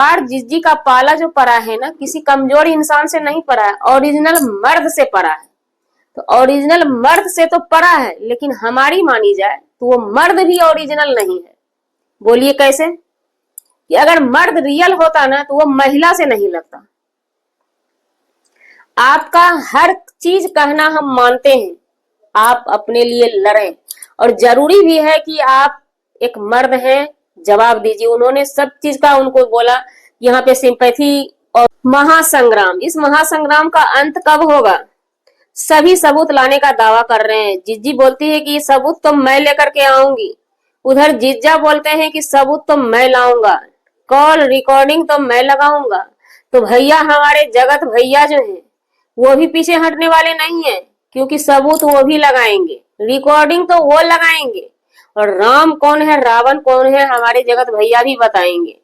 और जिज्जी का पाला जो पड़ा है ना, किसी कमजोर इंसान से नहीं पड़ा है, ओरिजिनल मर्द से पड़ा है। तो ओरिजिनल मर्द से तो पड़ा है, लेकिन हमारी मानी जाए तो वो मर्द भी ओरिजिनल नहीं है। बोलिए कैसे? कि अगर मर्द रियल होता ना तो वो महिला से नहीं लगता। आपका हर चीज कहना हम मानते हैं, आप अपने लिए लड़ें, और जरूरी भी है कि आप एक मर्द हैं, जवाब दीजिए। उन्होंने सब चीज का उनको बोला, यहाँ पे सिंपैथी और महासंग्राम, इस महासंग्राम का अंत कब होगा? सभी सबूत लाने का दावा कर रहे हैं। जिज्जी बोलती है कि सबूत तो मैं लेकर के आऊंगी, उधर जिज्जा बोलते हैं कि सबूत तो मैं लाऊंगा, कॉल रिकॉर्डिंग तो मैं लगाऊंगा। तो भैया, हमारे जगत भैया जो है वो भी पीछे हटने वाले नहीं है, क्योंकि सबूत वो भी लगाएंगे, रिकॉर्डिंग तो वो लगाएंगे, और राम कौन है रावण कौन है हमारे जगत भैया भी बताएंगे।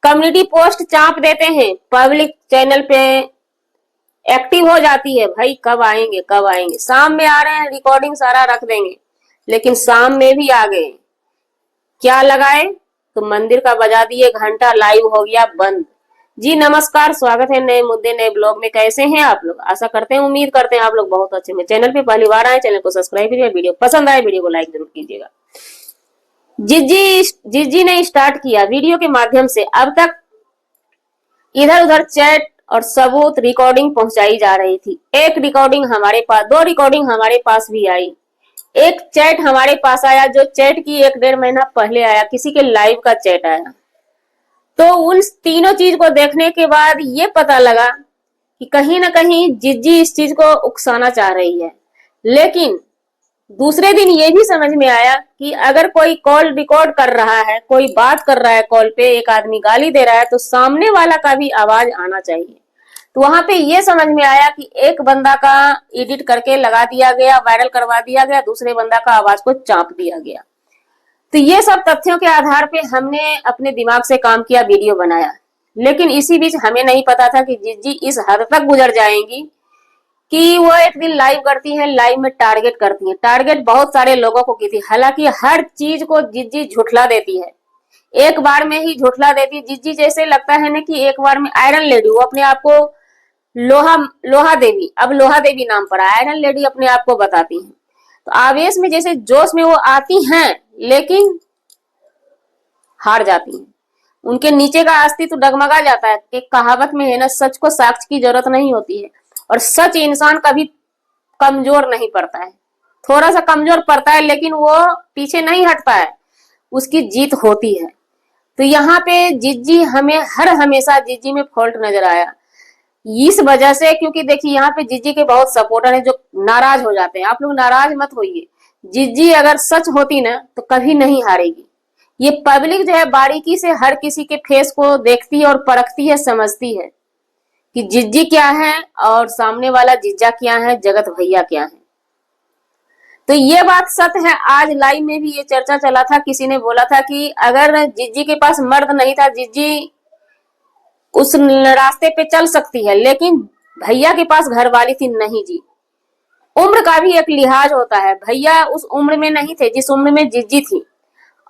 कम्युनिटी पोस्ट चाप देते हैं, पब्लिक चैनल पे एक्टिव हो जाती है, भाई कब आएंगे कब आएंगे। शाम में आ रहे हैं, रिकॉर्डिंग सारा रख देंगे, लेकिन शाम में भी आ गए, क्या लगाए? तो मंदिर का बजा दिए घंटा, लाइव हो गया बंद। जी नमस्कार, स्वागत है नए मुद्दे नए ब्लॉग में। कैसे हैं आप लोग? आशा करते हैं, उम्मीद करते हैं आप लोग बहुत अच्छे में। चैनल पे पहली बार आए, चैनल को सब्सक्राइब कीजिए, वीडियो पसंद आए वीडियो को लाइक जरूर कीजिएगा। जिज्जी ने स्टार्ट किया वीडियो के माध्यम से, अब तक इधर उधर चैट और सबूत रिकॉर्डिंग पहुंचाई जा रही थी। एक रिकॉर्डिंग हमारे पास, दो रिकॉर्डिंग हमारे पास भी आई, एक चैट हमारे पास आया, जो चैट की 1-1.5 महीना पहले आया, किसी के लाइव का चैट आया। तो उन तीनों चीज को देखने के बाद ये पता लगा कि कहीं ना कहीं जिज्जी इस चीज को उकसाना चाह रही है। लेकिन दूसरे दिन ये भी समझ में आया कि अगर कोई कॉल रिकॉर्ड कर रहा है, कोई बात कर रहा है कॉल पे, एक आदमी गाली दे रहा है, तो सामने वाला का भी आवाज आना चाहिए। तो वहां पे ये समझ में आया कि एक बंदा का एडिट करके लगा दिया गया, वायरल करवा दिया गया, दूसरे बंदा का आवाज को चाप दिया गया। तो ये सब तथ्यों के आधार पे हमने अपने दिमाग से काम किया, वीडियो बनाया। लेकिन इसी बीच हमें नहीं पता था कि जिज्जी इस हद तक गुजर जाएंगी कि वो एक दिन लाइव करती हैं, लाइव में टारगेट करती हैं। टारगेट बहुत सारे लोगों को की थी, हालांकि हर चीज को जिज्जी झुठला देती है, एक बार में ही झुठला देती है। जिज्जी जैसे लगता है ना कि एक बार में आयरन लेडी, वो अपने आप को लोहा देवी, अब लोहा देवी नाम पड़ा, आयरन लेडी अपने आप को बताती हैं। तो आवेश में, जैसे जोश में वो आती हैं, लेकिन हार जाती हैं, उनके नीचे का अस्तित्व डगमगा जाता है। एक कहावत में है ना, सच को साक्ष्य की जरूरत नहीं होती है, और सच इंसान कभी कमजोर नहीं पड़ता है। थोड़ा सा कमजोर पड़ता है, लेकिन वो पीछे नहीं हटता है, उसकी जीत होती है। तो यहाँ पे जिज्जी हमें हमेशा जिज्जी में फॉल्ट नजर आया, इस वजह से, क्योंकि देखिए यहाँ पे जिज्जी के बहुत सपोर्टर हैं जो नाराज हो जाते हैं। आप लोग नाराज मत होइए, जिज्जी अगर सच होती ना तो कभी नहीं हारेगी। ये पब्लिक जो है बारीकी से हर किसी के फेस को देखती है और परखती है, समझती है कि जिज्जी क्या है और सामने वाला जिज्जा क्या है, जगत भैया क्या है। तो ये बात सत्य है। आज लाइव में भी ये चर्चा चला था, किसी ने बोला था कि अगर जिज्जी के पास मर्द नहीं था, जिज्जी उस रास्ते पे चल सकती है, लेकिन भैया के पास घर वाली थी। नहीं जी, उम्र का भी एक लिहाज होता है। भैया उस उम्र में नहीं थे जिस उम्र में जिज्जी थी,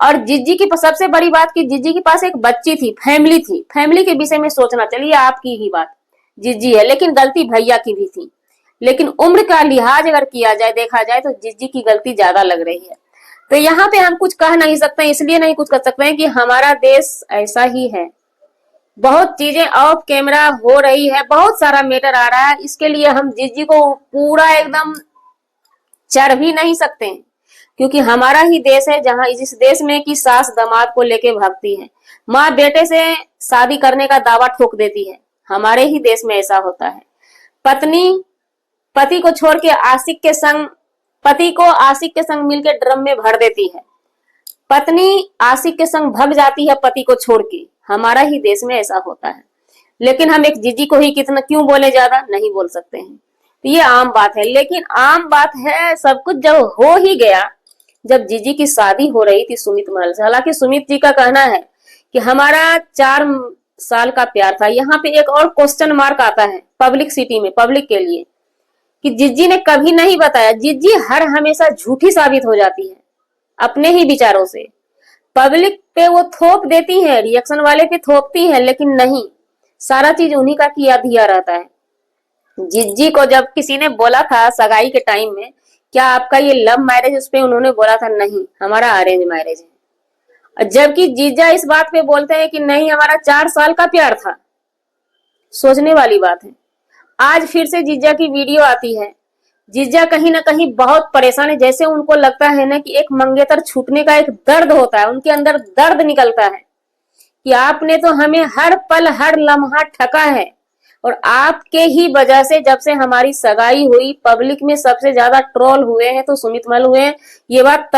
और जिज्जी की सबसे बड़ी बात कि जिज्जी के पास एक बच्ची थी, फैमिली थी। फैमिली के विषय में सोचना, चलिए आपकी ही बात जिज्जी है, लेकिन गलती भैया की भी थी। लेकिन उम्र का लिहाज अगर किया जाए, देखा जाए, तो जिज्जी की गलती ज्यादा लग रही है। तो यहाँ पे हम कुछ कह नहीं सकते, इसलिए नहीं कुछ कर सकते हैं कि हमारा देश ऐसा ही है। बहुत चीजें ऑफ कैमरा हो रही है, बहुत सारा मैटर आ रहा है, इसके लिए हम जिज्जी को पूरा एकदम चढ़ भी नहीं सकते हैं, क्योंकि हमारा ही देश है, जहां इस देश में की सास दामाद को लेके भागती है, माँ बेटे से शादी करने का दावा ठोक देती है। हमारे ही देश में ऐसा होता है। पत्नी पति को छोड़ के आशिक के संग, पति को आशिक के संग मिलकर ड्रम में भर देती है, पत्नी आशिक के संग भाग जाती है पति को छोड़ के। हमारा ही देश में ऐसा होता है। लेकिन हम एक जिज्जी को ही कितना क्यों बोले, ज्यादा नहीं बोल सकते हैं। तो ये आम बात है, लेकिन आम बात है सब कुछ जब हो ही गया, जब जिज्जी की शादी हो रही थी सुमित महल से। हालांकि सुमित जी का कहना है कि हमारा 4 साल का प्यार था। यहाँ पे एक और क्वेश्चन मार्क आता है पब्लिक सिटी में, पब्लिक के लिए, कि जिज्जी ने कभी नहीं बताया। जिज्जी हमेशा झूठी साबित हो जाती है अपने ही विचारों से। पब्लिक पे वो थोप देती है, रिएक्शन वाले पे थोपती है, लेकिन नहीं, सारा चीज उन्हीं का किया दिया रहता है। जिज्जी को जब किसी ने बोला था सगाई के टाइम में, क्या आपका ये लव मैरिज, उस पे उन्होंने बोला था नहीं हमारा अरेंज मैरिज है। जबकि जीजा इस बात पे बोलते हैं कि नहीं हमारा 4 साल का प्यार था। सोचने वाली बात है। आज फिर से जीजा की वीडियो आती है। जीजा कहीं ना कहीं बहुत परेशान है, जैसे उनको लगता है ना कि एक मंगेतर छूटने का एक दर्द होता है, उनके अंदर दर्द निकलता है कि आपने तो हमें हर पल हर लम्हा ठगा है, और आपके ही वजह से जब से हमारी सगाई हुई पब्लिक में सबसे ज्यादा ट्रोल हुए हैं तो सुमित महल हुए हैं। ये बात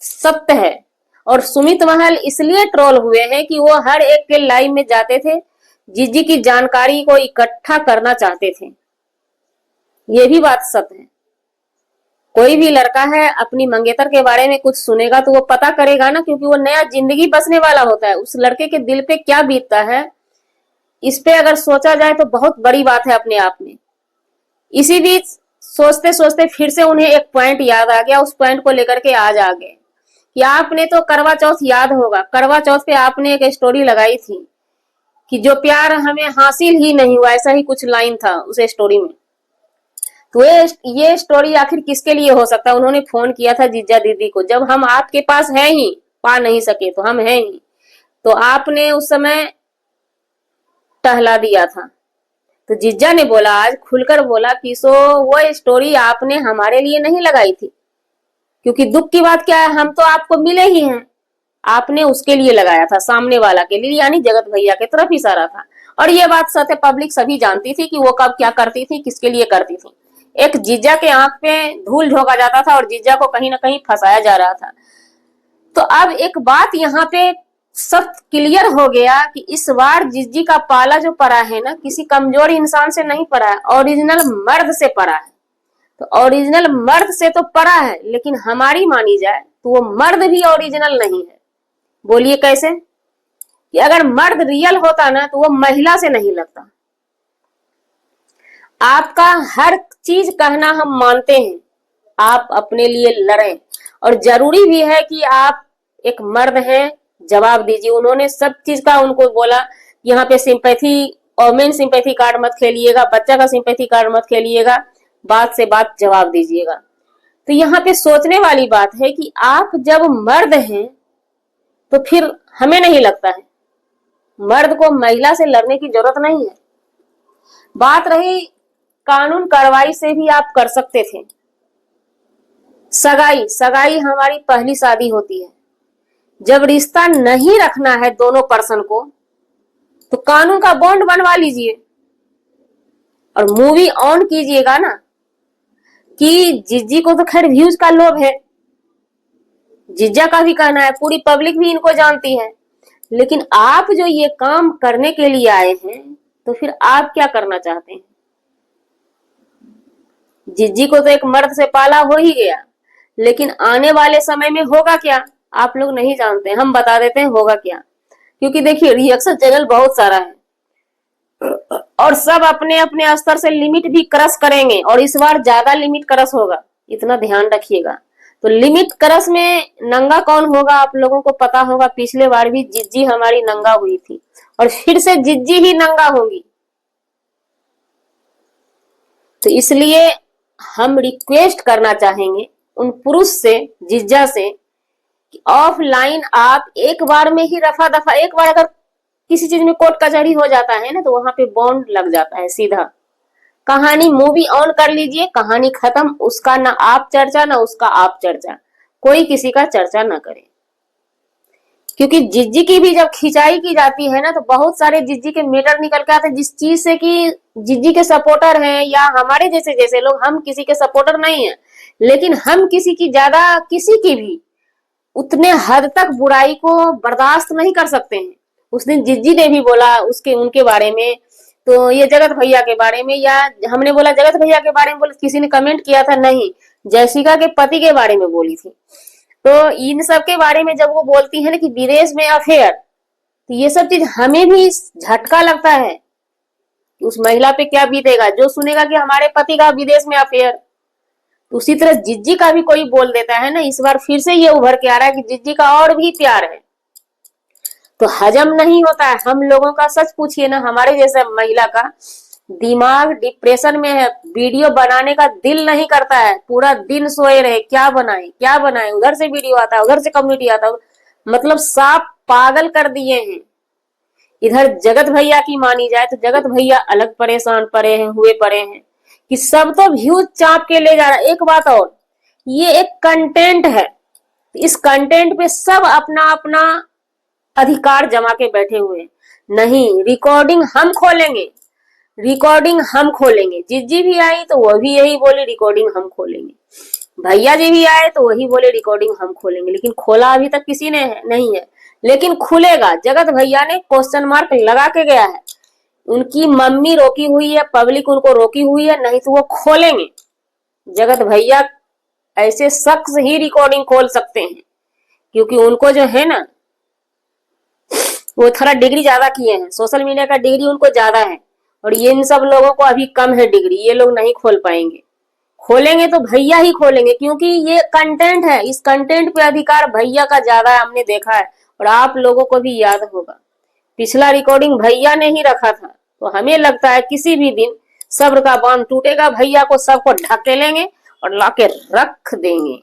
सत्य है। और सुमित महल इसलिए ट्रोल हुए हैं कि वो हर एक के लाइव में जाते थे, जीजी की जानकारी को इकट्ठा करना चाहते थे। ये भी बात सत्य है। कोई भी लड़का है अपनी मंगेतर के बारे में कुछ सुनेगा तो वो पता करेगा ना, क्योंकि वो नया जिंदगी बसने वाला होता है। उस लड़के के दिल पे क्या बीतता है, इस पे अगर सोचा जाए तो बहुत बड़ी बात है अपने आप में। इसी बीच सोचते सोचते फिर से उन्हें एक पॉइंट याद आ गया। उस पॉइंट को लेकर के आज आ गए कि आपने तो करवा चौथ याद होगा, करवा चौथ पे आपने एक स्टोरी लगाई थी कि जो प्यार हमें हासिल ही नहीं हुआ, ऐसा ही कुछ लाइन था उस स्टोरी में। तो ये स्टोरी आखिर किसके लिए हो सकता है। उन्होंने फोन किया था जीजा दीदी को, जब हम आपके पास हैं ही, पा नहीं सके तो हम हैं ही, तो आपने उस समय टहला दिया था। तो जीजा ने बोला, आज खुलकर बोला कि सो वो स्टोरी आपने हमारे लिए नहीं लगाई थी, क्योंकि दुख की बात क्या है, हम तो आपको मिले ही हैं। आपने उसके लिए लगाया था, सामने वाला के लिए, यानी जगत भैया की तरफ इशारा था। और ये बात सच है, पब्लिक सभी जानती थी कि वो कब क्या करती थी, किसके लिए करती थी। एक जीजा के आंख पे धूल झोंका जाता था और जीजा को कहीं ना कहीं फंसाया जा रहा था। तो अब एक बात यहाँ पे सब क्लियर हो गया कि इस बार जीजी का पाला जो पड़ा है ना, किसी कमजोर इंसान से नहीं पड़ा है, ओरिजिनल मर्द से पड़ा है। तो ओरिजिनल मर्द से तो पड़ा है, लेकिन हमारी मानी जाए तो वो मर्द भी ओरिजिनल नहीं है। बोलिए कैसे? कि अगर मर्द रियल होता ना तो वो महिला से नहीं लगता। आपका हर चीज कहना हम मानते हैं, आप अपने लिए लड़ें, और जरूरी भी है कि आप एक मर्द हैं, जवाब दीजिए। उन्होंने सब चीज का उनको बोला, यहाँ पे सिंपैथी और मेन सिंपैथी कार्ड मत खेलिएगा, बच्चा का सिंपैथी कार्ड मत खेलिएगा, बात से बात जवाब दीजिएगा। तो यहाँ पे सोचने वाली बात है कि आप जब मर्द हैं तो फिर हमें नहीं लगता है मर्द को महिला से लड़ने की जरूरत नहीं है। बात रही कानून कार्रवाई से भी आप कर सकते थे। सगाई, सगाई हमारी पहली शादी होती है। जब रिश्ता नहीं रखना है दोनों पर्सन को तो कानून का बॉन्ड बनवा लीजिए और मूवी ऑन कीजिएगा ना। कि जीजी को तो खैर व्यूज का लोभ है, जीजा का भी कहना है, पूरी पब्लिक भी इनको जानती है, लेकिन आप जो ये काम करने के लिए आए हैं तो फिर आप क्या करना चाहते हैं? जीजी को तो एक मर्द से पाला हो ही गया, लेकिन आने वाले समय में होगा क्या आप लोग नहीं जानते। हम बता देते हैं होगा क्या, क्योंकि देखिए रिएक्शन चैनल बहुत सारा है और सब अपने अपने स्तर से लिमिट भी क्रॉस करेंगे, और इस बार ज्यादा लिमिट क्रॉस होगा, इतना ध्यान रखिएगा। तो लिमिट क्रॉस में नंगा कौन होगा आप लोगों को पता होगा। पिछले बार भी जिज्जी हमारी नंगा हुई थी और फिर से जिज्जी ही नंगा होंगी। तो इसलिए हम रिक्वेस्ट करना चाहेंगे उन पुरुष से, जिज्जा से, कि ऑफलाइन आप एक बार में ही रफा दफा, एक बार अगर किसी चीज में कोर्ट कचहरी हो जाता है ना तो वहां पे बॉन्ड लग जाता है सीधा। कहानी मूवी ऑन कर लीजिए, कहानी खत्म, उसका ना आप चर्चा ना उसका आप चर्चा, कोई किसी का चर्चा ना करे। क्योंकि जिज्जी की भी जब खिंचाई की जाती है ना तो बहुत सारे जिज्जी के मैटर निकल के आते हैं, जिस चीज से कि जिज्जी के सपोर्टर हैं या हमारे जैसे जैसे लोग, हम किसी के सपोर्टर नहीं है, लेकिन हम किसी की ज्यादा, किसी की भी उतने हद तक बुराई को बर्दाश्त नहीं कर सकते हैं। उस दिन जिज्जी ने भी बोला उसके उनके बारे में, तो ये जगत भैया के बारे में, या हमने बोला जगत भैया के बारे में, बोले किसी ने कमेंट किया था नहीं, जैसिका के पति के बारे में बोली थी। तो इन सब के बारे में जब वो बोलती है ना कि विदेश में अफेयर, तो ये सब चीज हमें भी झटका लगता है कि उस महिला पे क्या बीतेगा जो सुनेगा कि हमारे पति का विदेश में अफेयर। तो उसी तरह जिज्जी का भी कोई बोल देता है ना, इस बार फिर से ये उभर के आ रहा है कि जिज्जी का और भी प्यार है। तो हजम नहीं होता है हम लोगों का। सच पूछिए ना, हमारे जैसे महिला का दिमाग डिप्रेशन में है, वीडियो बनाने का दिल नहीं करता है, पूरा दिन सोए रहे, क्या बनाए क्या बनाए, उधर से वीडियो आता है, उधर से कम्युनिटी आता है, मतलब साफ पागल कर दिए हैं। इधर जगत भैया की मानी जाए तो जगत भैया अलग परेशान पड़े हैं कि सब तो व्यूज चाप के ले जा रहा है। एक बात और, ये एक कंटेंट है, इस कंटेंट पे सब अपना अपना अधिकार जमा के बैठे हुए हैं। नहीं, रिकॉर्डिंग हम खोलेंगे, रिकॉर्डिंग हम खोलेंगे। जिज्जी भी आई तो वह भी यही बोले रिकॉर्डिंग हम खोलेंगे, भैया जी भी आए तो वही बोले रिकॉर्डिंग हम खोलेंगे, लेकिन खोला अभी तक किसी ने नहीं है। लेकिन खुलेगा, जगत भैया ने क्वेश्चन मार्क लगा के गया है। उनकी मम्मी रोकी हुई है, पब्लिक उनको रोकी हुई है, नहीं तो वो खोलेंगे। जगत भैया ऐसे शख्स ही रिकॉर्डिंग खोल सकते हैं, क्योंकि उनको जो है ना, वो थोड़ा डिग्री ज्यादा किए हैं, सोशल मीडिया का डिग्री उनको ज्यादा है, और ये इन सब लोगों को अभी कम है डिग्री, ये लोग नहीं खोल पाएंगे। खोलेंगे तो भैया ही खोलेंगे, क्योंकि ये कंटेंट है, इस कंटेंट पे अधिकार भैया का ज्यादा है, हमने देखा है। और आप लोगों को भी याद होगा, पिछला रिकॉर्डिंग भैया ने ही रखा था, तो हमें लगता है किसी भी दिन सब्र का बांध टूटेगा, भैया को सबको ढकेलेंगे और लाके रख देंगे।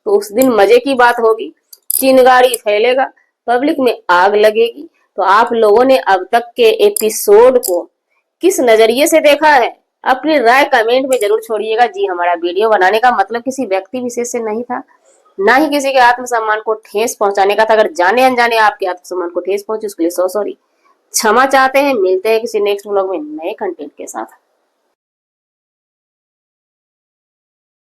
तो उस दिन मजे की बात होगी, चिंगारी फैलेगा, पब्लिक में आग लगेगी। तो आप लोगों ने अब तक के एपिसोड को किस नजरिए से देखा है, अपनी राय कमेंट में जरूर छोड़िएगा। जी, हमारा वीडियो बनाने का मतलब किसी व्यक्ति विशेष से नहीं था, ना ही किसी के आत्मसम्मान को ठेस पहुंचाने का था। अगर जाने अनजाने आपके आत्मसम्मान को ठेस पहुंची उसके लिए सॉरी, क्षमा चाहते हैं। मिलते हैं किसी नेक्स्ट व्लॉग में नए कंटेंट के साथ।